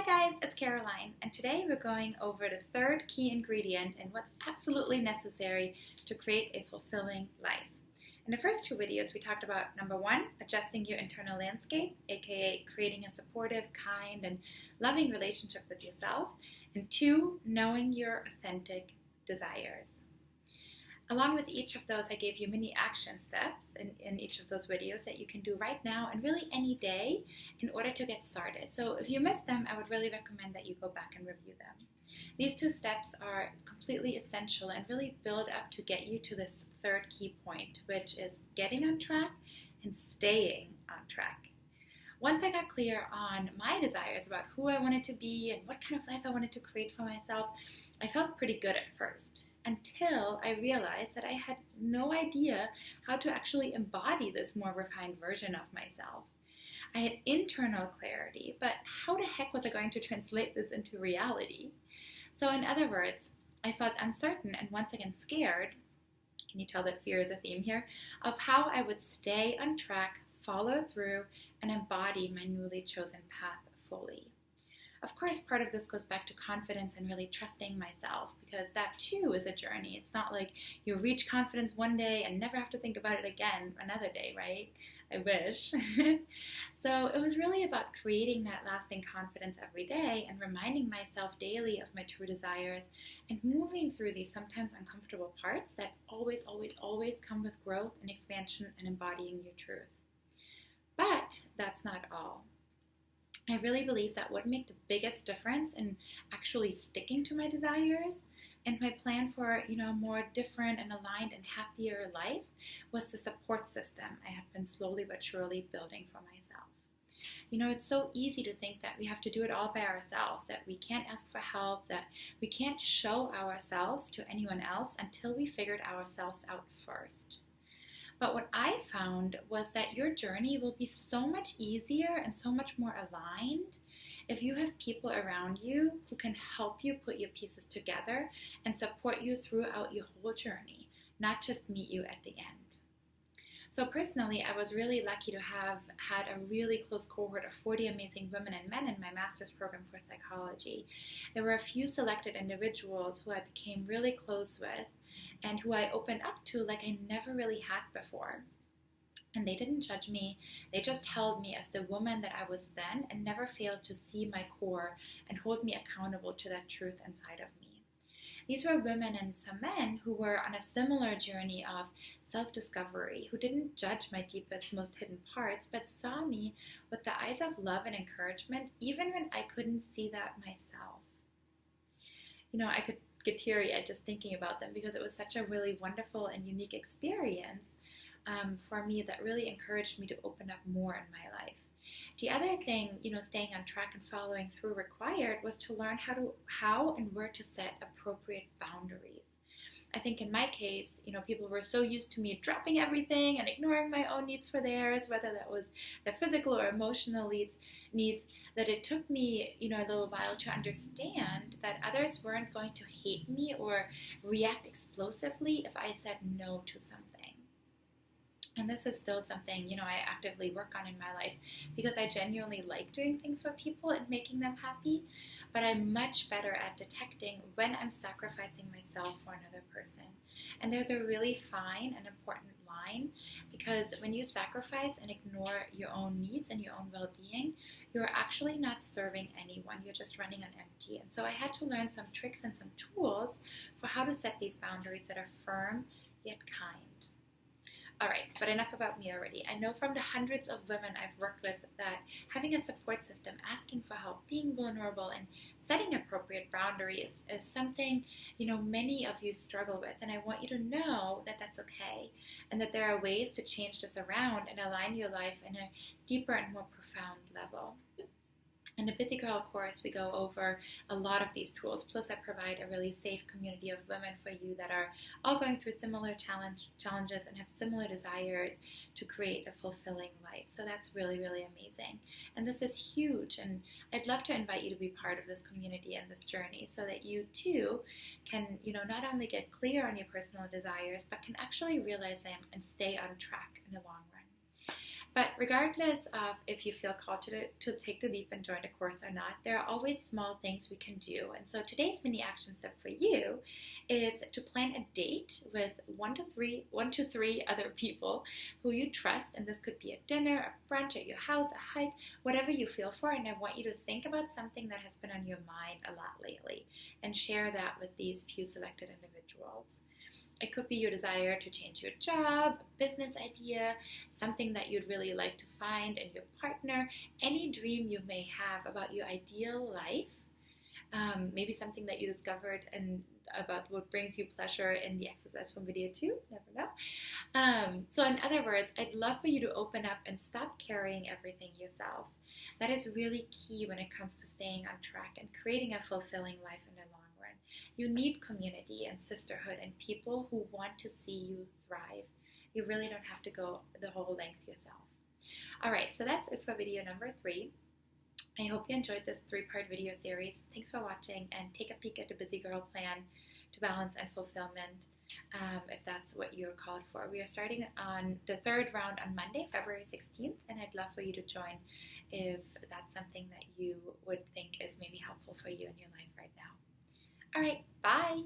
Hi guys, it's Caroline, and today we're going over the third key ingredient and what's absolutely necessary to create a fulfilling life. In the first two videos, we talked about number one, adjusting your internal landscape, aka creating a supportive, kind, and loving relationship with yourself, and two, knowing your authentic desires. Along with each of those, I gave you mini action steps in each of those videos that you can do right now and really any day in order to get started. So if you missed them, I would really recommend that you go back and review them. These two steps are completely essential and really build up to get you to this third key point, which is getting on track and staying on track. Once I got clear on my desires about who I wanted to be and what kind of life I wanted to create for myself, I felt pretty good at first, until I realized that I had no idea how to actually embody this more refined version of myself. I had internal clarity, but how the heck was I going to translate this into reality? So in other words, I felt uncertain and once again scared, can you tell that fear is a theme here, of how I would stay on track, follow through, and embody my newly chosen path fully. Of course, part of this goes back to confidence and really trusting myself, because that too is a journey. It's not like you reach confidence one day and never have to think about it again another day, right? I wish. So it was really about creating that lasting confidence every day and reminding myself daily of my true desires and moving through these sometimes uncomfortable parts that always, always, always come with growth and expansion and embodying your truth. But that's not all. I really believe that what made the biggest difference in actually sticking to my desires and my plan for, a more different and aligned and happier life was the support system I had been slowly but surely building for myself. It's so easy to think that we have to do it all by ourselves, that we can't ask for help, that we can't show ourselves to anyone else until we figured ourselves out first. But what I found was that your journey will be so much easier and so much more aligned if you have people around you who can help you put your pieces together and support you throughout your whole journey, not just meet you at the end. So personally, I was really lucky to have had a really close cohort of 40 amazing women and men in my master's program for psychology. There were a few selected individuals who I became really close with and who I opened up to like I never really had before. And they didn't judge me, they just held me as the woman that I was then and never failed to see my core and hold me accountable to that truth inside of me. These were women and some men who were on a similar journey of self-discovery, who didn't judge my deepest, most hidden parts, but saw me with the eyes of love and encouragement, even when I couldn't see that myself. I could get teary-eyed just thinking about them because it was such a really wonderful and unique experience for me that really encouraged me to open up more in my life. The other thing, staying on track and following through required was to learn how and where to set appropriate boundaries. I think in my case, people were so used to me dropping everything and ignoring my own needs for theirs, whether that was their physical or emotional needs, that it took me, a little while to understand that others weren't going to hate me or react explosively if I said no to something. And this is still something, I actively work on in my life because I genuinely like doing things for people and making them happy, but I'm much better at detecting when I'm sacrificing myself for another person. And there's a really fine and important line, because when you sacrifice and ignore your own needs and your own well-being, you're actually not serving anyone, you're just running on empty. And so I had to learn some tricks and some tools for how to set these boundaries that are firm yet kind. All right, but enough about me already. I know from the hundreds of women I've worked with that having a support system, asking for help, being vulnerable, and setting appropriate boundaries is something, many of you struggle with. And I want you to know that that's okay, and that there are ways to change this around and align your life in a deeper and more profound level. In the Busy Girl course, we go over a lot of these tools, plus I provide a really safe community of women for you that are all going through similar challenges and have similar desires to create a fulfilling life. So that's really, really amazing. And this is huge, and I'd love to invite you to be part of this community and this journey so that you too can, not only get clear on your personal desires, but can actually realize them and stay on track in the long run. But regardless of if you feel called to take the leap and join a course or not, there are always small things we can do. And so today's mini action step for you is to plan a date with one to three other people who you trust. And this could be a dinner, a brunch at your house, a hike, whatever you feel for. And I want you to think about something that has been on your mind a lot lately and share that with these few selected individuals. It could be your desire to change your job, a business idea, something that you'd really like to find in your partner, any dream you may have about your ideal life, maybe something that you discovered and about what brings you pleasure in the exercise from video 2, never know. So in other words, I'd love for you to open up and stop carrying everything yourself. That is really key when it comes to staying on track and creating a fulfilling life in the long run. You need community and sisterhood and people who want to see you thrive. You really don't have to go the whole length yourself. All right, so that's it for video number 3. I hope you enjoyed this 3-part video series. Thanks for watching, and take a peek at the Busy Girl Plan to balance and fulfillment if that's what you're called for. We are starting on the 3rd round on Monday, February 16th, and I'd love for you to join if that's something that you would think is maybe helpful for you in your life right now. All right, bye.